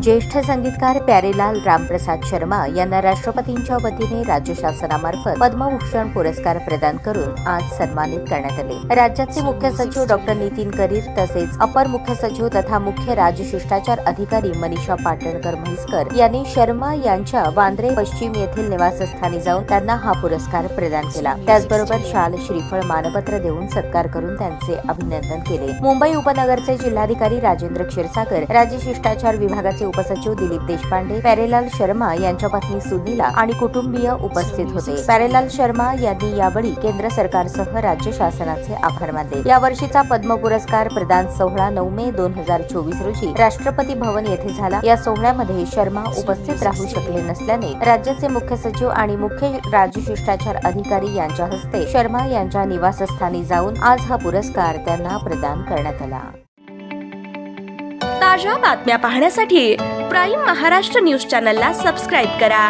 ज्येष्ठ संगीतकार प्यारेलाल रामप्रसाद शर्मा यांना राष्ट्रपतींच्या वतीने राज्य शासनामार्फत पद्मभूषण पुरस्कार प्रदान करून आज सन्मानित करण्यात आले। राज्याचे मुख्य सचिव डॉक्टर नितीन करीर तसेच अपर मुख्य सचिव तथा मुख्य राजशिष्टाचार अधिकारी मनीषा पाटणकर म्हैसकर यांनी शर्मा यांच्या वांद्रे पश्चिम येथील निवासस्थानी जाऊन त्यांना हा पुरस्कार प्रदान केला। त्याचबरोबर शाल श्रीफळ मानपत्र देऊन सत्कार करून त्यांचे अभिनंदन केले। मुंबई उपनगरचे जिल्हाधिकारी राजेंद्र क्षीरसागर, राज्य शिष्टाचार विभागाचे उपसचिव दिलीप देशपांडे, प्यारेलाल शर्मा यांच्या पत्नी सुनीला आणि कुटुंबीय उपस्थित होते। प्यारेलाल शर्मा यांनी यावेळी केंद्र सरकारसह राज्य शासनाचे आभार मानले। या वर्षीचा पद्म पुरस्कार प्रदान सोहळा 9 मे 2024 रोजी राष्ट्रपती भवन येथे झाला। या सोहळ्यामध्ये शर्मा उपस्थित राहू शकले नसल्याने राज्याचे मुख्य सचिव आणि मुख्य राजशिष्टाचार अधिकारी यांच्या हस्ते शर्मा यांच्या निवासस्थानी जाऊन आज हा पुरस्कार त्यांना प्रदान करण्यात आला। ताज्या बातम्या पाहण्यासाठी प्राईम महाराष्ट्र न्यूज चॅनलला सबस्क्राईब करा।